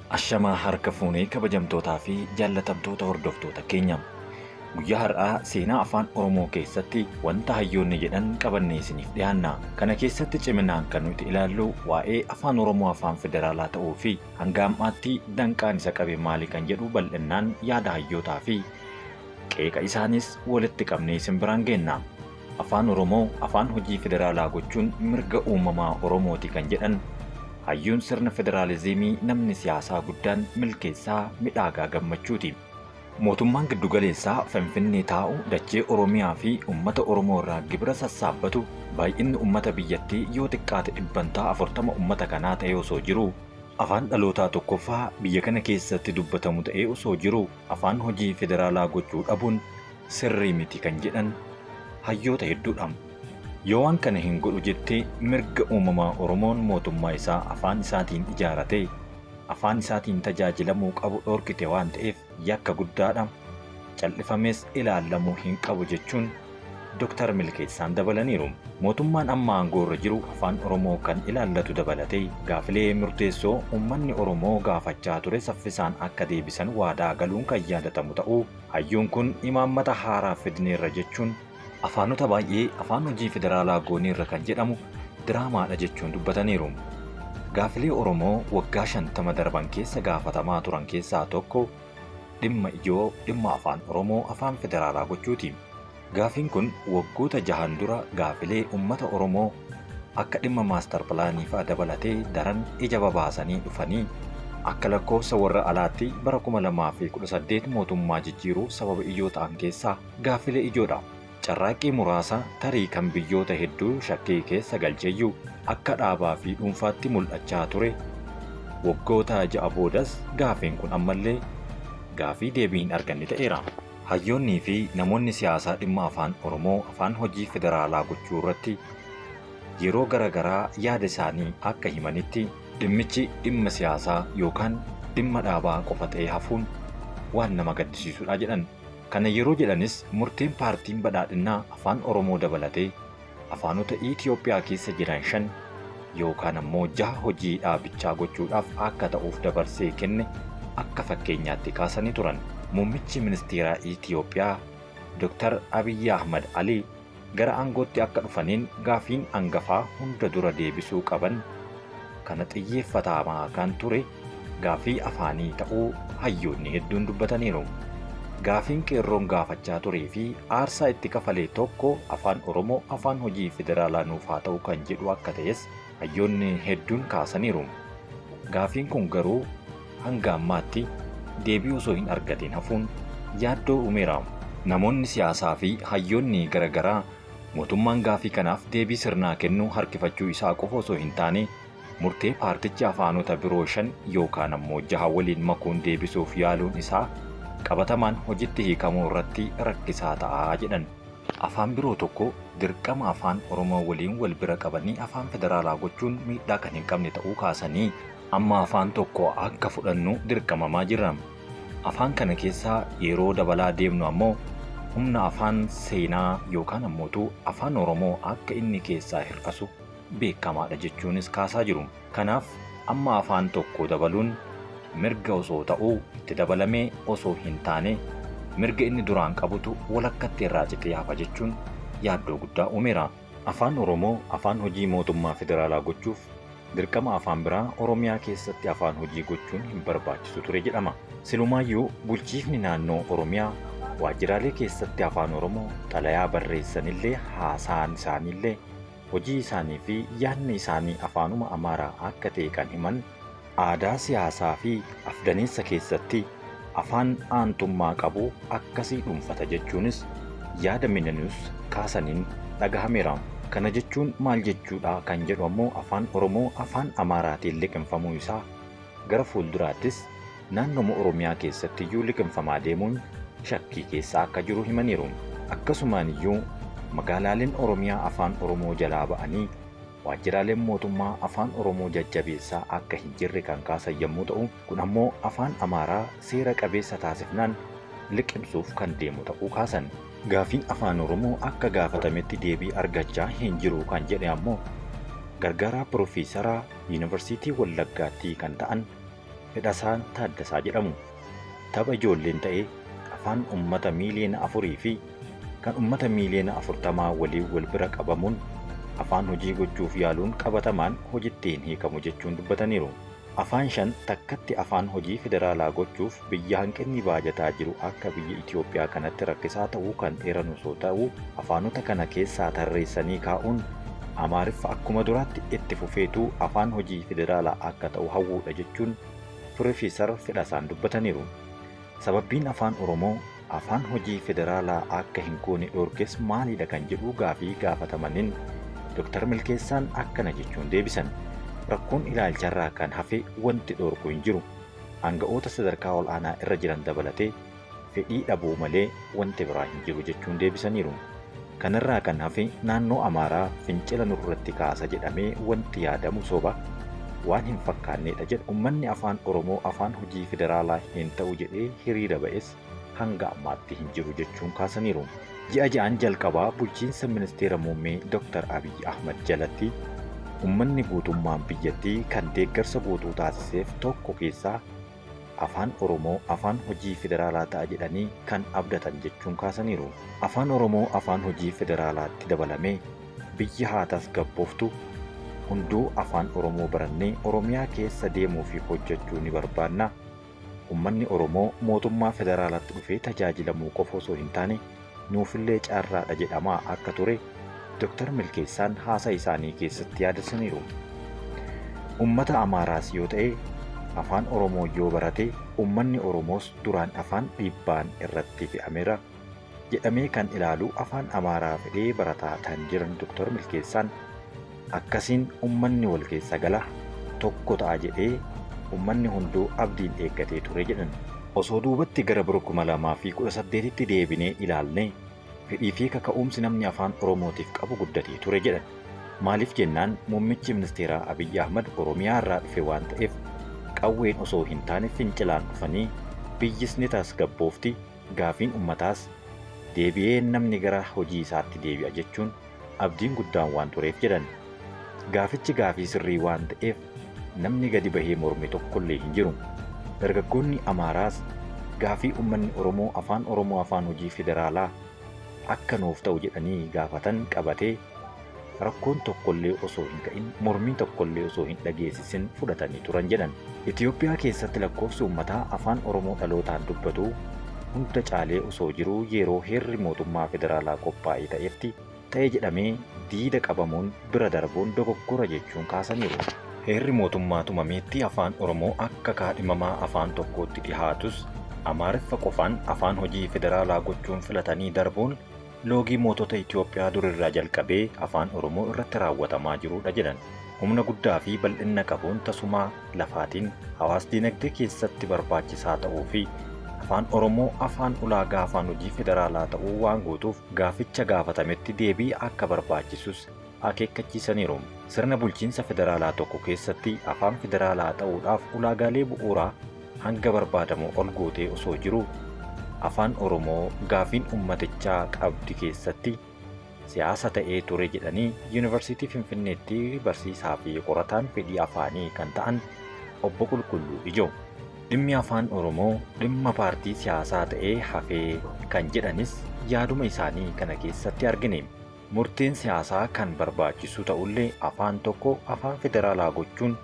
Ashamaa harka fuunee kabajamtootaa fi jaallatamtoota hordoftoota keenya. Guyyaa har'aa seenaa afaan Oromoo keessatti wanta hayyoonni jedhan qabannee isiniif dhiyaanna. Kana keessatti ciminaan kan nuti ilaallu waa'ee afaan Oromoo afaan federaalaa ta'uu fi hanga ammaatti danqaan isa qabe maali kan jedhu bal'innaan yaada hayyootaa fi qeeqa isaanis walitti qabnee isin biraan geenna. Afaan Oromoo afaan hojii federaalaa gochuun mirga uumamaa Oromooti kan jedhan hayyuun sirna federaalizimii namni siyaasaa guddaan milkeessaa midhaagaa gammachuuti. Mootummaan giddugaleessaa Finfinnee taa'u dachee Oromiyaa fi uummata Oromoo irraa gibira sassaabbatu baay'inni uummata biyyattii yoo xiqqaate 40% uummata kanaa ta'ee osoo jiru afaan dhalootaa tokkoffaa biyya kana keessatti dubbatamu ta'ee osoo jiru afaan hojii federaalaa gochuu dhabuun sirrii miti kan jedhan hayyoota hedduudha. Yoo waan kana hin godhu jettee mirga uumamaa Oromoon mootummaa isaa afaan isaatiin ijaarate afaan isaatiin tajaajilamuu qabu dhorkite waan ta'eef yakka guddaadha. Cal'ifamees ilaalamuu hin qabu jechuun Dr. Milkeessaan dabalaniiru. Mootummaan amma aangoo irra jiru afaan Oromoo kan ilaallatu dabalatee gaafilee murteessoo uummanni Oromoo gaafachaa ture saffisaan akka deebisan waadaa galuun kan yaadatamu ta'uu hayyuun kun imaammata haaraa fidneerra jechuun afaanota baay'ee afaan hojii federaalaa gooneerra kan jedhamu diraamaadha jechuun dubbataniiru. Gaafilee Oromoo waggaa 50 darban keessa gaafatamaa turan keessaa tokko dhimma ijoo dhimma afaan Oromoo afaan federaalaa gochuuti. Gaafiin kun waggoota 6 dura gaafilee uummata Oromoo akka dhimma maastar pilaanii fa'aa dabalatee daran ija babaasanii dhufanii akka lakkoofsa warra alaatti bara 2018 mootummaa jijjiiruu sababa ijoo ta'an keessaa gaafilee ijoodha. Carraaqqii muraasa tarii kan biyyoota hedduu shakkii keessa galcheeyyuu akka dhaabaa fi dhuunfaatti mul'achaa ture. Waggoota 6 boodas gaafiin kun ammallee gaafii deebii hin arganne ta'eera. Hayyoonnii fi namoonni siyaasaa dhimma afaan Oromoo afaan hojii federaalaa gochuu irratti yeroo garaagaraa yaada isaanii akka himanitti dhimmichi dhimma siyaasaa yookaan dhimma dhaabaa qofa ta'ee hafuun waan nama gaddisiisudha jedhan. Kana yeroo jedhanis murteen paartiin badhaadhinaa afaan Oromoo dabalatee afaanota Itoophiyaa keessa jiran 5 yookaan ammoo 6 hojii dhaabichaa gochuudhaaf akka ta'uuf dabarsee kenne akka fakkeenyaatti kaasanii turan. Muummichi ministeeraa Itoophiyaa Dr. Abiy Ahmad Ali gara aangootti akka dhufaniin gaafiin hangafaa hunda dura deebisuu qaban kana xiyyeeffatamaa kan ture gaafii afaanii ta'uu hayyoonni hedduun dubbataniiru. Gaafiin qeerroon gaafachaa turee fi aarsaa itti kafalee tokko afaan Oromoo afaan hojii federaalaa nuuf haa ta'u kan jedhu akka ta'es hayyoonni hedduun kaasaniiru. Gaafiin kun garuu hanga ammaatti deebii osoo hin argatiin hafuun yaaddoo uumeera. Namoonni siyaasaa fi hayyoonni garaagaraa mootummaan gaafii kanaaf deebii sirnaa kennuu harkifachuu isaa qofa osoo hin taane murtee paartichi afaanota biroo 5 yookaan ammoo 6 waliin makuun deebisuuf yaaluun isaa qabatamaan hojiitti hiikamuu irratti rakkisaa ta'aa jedhan. Afaan biroo tokko dirqama afaan Oromoo waliin wal bira qabanii afaan federaalaa gochuun miidhaa kan hin qabne ta'uu kaasanii amma afaan tokko akka fudhannu dirqamamaa jirra. Afaan kana keessaa yeroo dabalaa deemnu ammoo humna afaan seenaa yookaan ammoo afaan Oromoo akka inni keessaa hir'asu beekamaadha jechuunis kaasaa jiru. Kanaaf amma afaan tokko dabaluun mirga osoo ta'uu itti dabalamee osoo hin taane mirga inni duraan qabutu walakkatti irraa citee hafa jechuun yaaddoo guddaa uumeera. Afaan Oromoo afaan hojii mootummaa federaalaa gochuuf dirqama afaan biraa Oromiyaa keessatti afaan hojii gochuun hin barbaachisu ture jedhama. Silumaayyuu bulchiifni naannoo Oromiyaa waajjiraalee keessatti afaan Oromoo xalayaa barreessanillee haasaan isaaniillee hojii isaanii fi yaadni isaanii afaanuma Amaaraa akka ta'e kan himan aadaa siyaasaa fi afdaneessa keessatti afaan aantummaa qabu akkasii dhuunfata jechuunis yaada minanius kaasaniin dhagahameera. Kana jechuun maal jechuudha kan jedhu ammoo afaan Oromoo afaan Amaaraatiin liqimfamuu isaa gara fuulduraattis naannoo Oromiyaa keessatti iyyuu liqimfamaa deemuun shakkii keessa akka jiru himaniiru. Akkasumaan iyyuu magaalaaleen Oromiyaa afaan Oromoo jalaa ba'anii waajjiraaleen mootummaa afaan Oromoo jajjabeessaa akka hin jirre kan kaasan yommuu ta'u kun ammoo afaan Amaaraa seera qabeessa taasifnaan liqimsuuf kan deemu ta'uu kaasan. Gaafiin afaan Oromoo akka gaafatametti deebii argachaa hin jiru kan jedhe ammoo gargaaraa Pirofeesaraa Yuunivarsiitii Wallaggaatti kan ta'an Fedhasaan Taaddasaa jedhamu. Tapha ijoolleen ta'ee afaan uummata miiliyoona 4 fi kan uummata miiliyoona 40 waliin wal bira qabamuun afaan hojii gochuuf yaaluun qabatamaan hojiitti hin hiikamu jechuun dubbataniiru. Afaan 5 takkatti afaan hojii federaalaa gochuuf biyya hanqinni baajataa jiru akka biyya Itoophiyaa kanatti rakkisaa ta'uu kan dheeran osoo ta'uu afaanota kana keessaa tarreessanii kaa'uun Amaariffa akkuma duraatti itti fufeetu afaan hojii federaalaa akka ta'u hawwuudha jechuun Piroofeesar Fedhasaan dubbataniiru. Sababbiin afaan Oromoo afaan hojii federaalaa akka hin goone dhorkes maalidha kan jedhu gaafii gaafatamaniin Dr. Milkeessaan akkana jechuun deebisan. Rakkoon ilaalcharraa kan hafe wanti dhorku hin jiru. Aanga'oota sadarkaa ol'aanaa irra jiran dabalatee fedhii dhabuu malee wanti biraa hin jiru jechuun deebisaniiru. Kanarraa kan hafe naannoo Amaaraa fincila nurratti kaasa jedhamee wanti yaadamu soba waan hin fakkaannedha jedhu uummanni afaan Oromoo afaan hojii federaalaa hin ta'u jedhee hiriira ba'es hanga ammaatti hin jiru jechuun kaasaniiru. Ji'a ja'aan jalqabaa bulchiinsa ministeera muummee Dr. Abiy Ahmad jalatti uummanni guutummaan biyyattii kan deeggarsa guutuu taasiseef tokko keessaa afaan Oromoo afaan hojii federaalaa ta'a jedhanii kan abdatan jechuun kaasaniiru. Afaan Oromoo afaan hojii federaalaatti dabalamee biyya haa tasgabbooftu hunduu afaan Oromoo barannee Oromiyaa keessa deemuu fi hojjechuu ni barbaanna. Uummanni Oromoo mootummaa federaalaatti dhufee tajaajilamuu qofa osoo hin taane nuufillee caarraadha jedhamaa akka ture Dr. Milkeessaan haasaa isaanii keessatti yaadachiisaniiru. Uummata Amaaraas yoo ta'e afaan Oromoo yoo barate uummanni Oromoos duraan afaan dhiibbaan irratti fe'ameera jedhamee kan ilaalu afaan Amaaraa fedhee barataa kan jiran Dr. Milkeessaan akkasiin uummanni wal keessa gala tokko ta'a jedhee uummanni hunduu abdiin eeggatee ture jedhan. Osoo duubatti gara 2018tti deebinee ilaalne fedhii fi kaka'umsi namni afaan Oromootiif qabu guddatee ture jedhan. Maaliif jennaan muummichi ministeeraa Abiy Ahmad Oromiyaa irraa dhufe waan ta'eef qawween osoo hin taane fincilaan dhufanii biyyis ni tasgabboofti gaafiin uummataas deebi'ee namni gara hojii isaatti deebi'a jechuun abdiin guddaan waan tureef jedhan. Gaafichi gaafii sirrii waan ta'eef namni gadi bahee morme tokkollee hin jiru. Dargaggoonni Amaaraas gaafii uummanni Oromoo afaan hojii federaalaa akka nuuf ta'u jedhanii gaafatan qabatee rakkoon tokkollee osoo hin ka'in mormii tokkollee osoo hin dhageessisin fudhatanii turan jedhan. Itoophiyaa keessatti lakkoofsi uummataa afaan Oromoo dhalootaan dubbatu hunda caalee osoo jiruu yeroo heerri mootummaa federaalaa qophaa'ee ta'e jedhamee diida qabamuun bira darbuun dogoggora jechuun kaasaniiru. Heerri mootummaa tumameetti afaan Oromoo akka kaadhimamaa afaan tokkootti dhihaatus Amaariffa qofaan afaan hojii federaalaa gochuun filatanii darbuun loogii mootota Itoophiyaa durirraa jalqabee afaan Oromoo irratti raawwatamaa jirudha jedhan. Humna guddaa fi bal'ina qabuun tasumaa lafaatiin hawaas dinagdee keessatti barbaachisaa ta'uu fi afaan Oromoo afaan ulaagaa afaan hojii federaalaa ta'uu waan guutuuf gaaficha gaafatametti deebii akka barbaachisus akeekkachiisaniiru. Sirna bulchiinsa federaalaa tokko keessatti afaan federaalaa ta'uudhaaf ulaagaalee bu'uuraa hanga barbaadamu ol guutee osoo jiru afaan Oromoo gaafiin ummatichaa qabdi keessatti siyaasa ta'ee ture jedhanii Yuunivarsiitii Finfinneetti barsiisaa fi qorataan fedhii afaanii kan ta'an obbo Qulqulluu Ijoo. Dhimmi afaan Oromoo dhimma paartii siyaasaa ta'ee hafee kan jedhanis yaaduma isaanii kana keessatti argine. Murtiin siyaasaa kan barbaachisu ta'ullee afaan tokko afaan federaalaa gochuun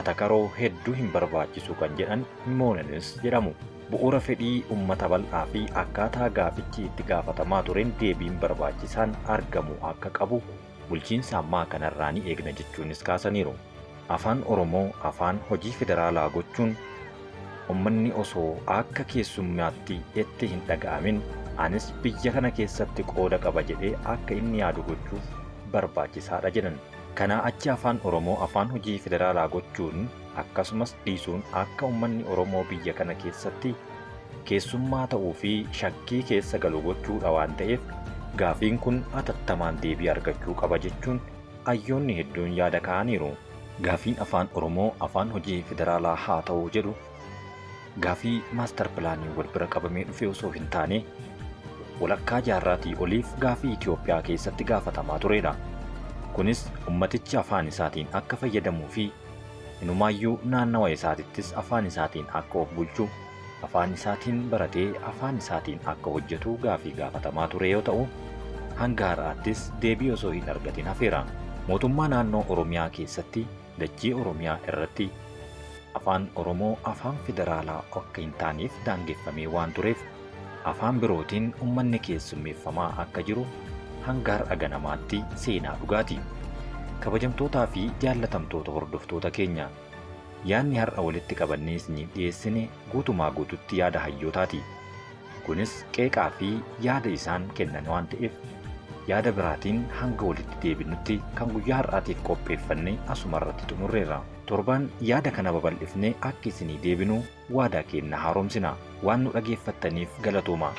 atakaroo hedduu hin barbaachisu kan jedhan moonanis jedhamu. Bu'uura fedhii uummata bal'aa fi akkaataa gaafichi itti gaafatamaa tureen deebiin barbaachisaan argamu akka qabu bulchiinsa ammaa kanarraa ni eegna jechuunis kaasaniiru. Afaan Oromoo afaan hojii federaalaa gochuun uummanni osoo akka keessummaatti itti hin dhaga'amin anis biyya kana keessatti qooda qaba jedhee akka inni yaadu gochuuf barbaachisaadha jedhan. Kanaa achi afaan Oromoo afaan hojii federaalaa gochuun akkasumas dhiisuun akka uummanni Oromoo biyya kana keessatti keessummaa ta'uu fi shakkii keessa galu gochuudha waan ta'eef gaafiin kun atattamaan deebii argachuu qaba jechuun hayyoonni hedduun yaada kaa'aniiru. Gaafiin afaan Oromoo afaan hojii federaalaa haa ta'uu jedhu gaafii maastar pilaanii wal bira qabamee dhufe osoo hin taane walakkaa jaarraatii oliif gaafii Itoophiyaa keessatti gaafatamaa turedha. Kunis ummatichi afaan isaatiin akka fayyadamuu fi Inumaayyuu naannawa isaatittis afaan isaatiin akka of bulchu, afaan isaatiin baratee afaan isaatiin akka hojjetu gaafii gaafatamaa ture yoo ta'u, hanga har'aattis deebii osoo hin argatin hafeera. Mootummaa naannoo Oromiyaa keessatti dachee Oromiyaa irratti afaan Oromoo afaan federaalaa akka hin taaneef daangeffamee waan tureef afaan birootiin uummanni keessummeeffamaa akka jiru hanga har'a ganamaatti seenaa dhugaati. Kabajamtootaa fi jaallatamtoota hordoftoota keenya, yaadni har'a walitti qabannee isiniif dhiyeessine guutumaa guututti yaada hayyootaati. Kunis qeeqaa fi yaada isaan kennan waan ta'eef yaada biraatiin hanga walitti deebinutti kan guyyaa har'aatiif qopheeffanne asuma irratti xumurreerra. Torbaan yaada kana babal'ifnee akka isinii deebinu waadaa keenya haaromsina. Waan nu dhageeffattaniif galatooma.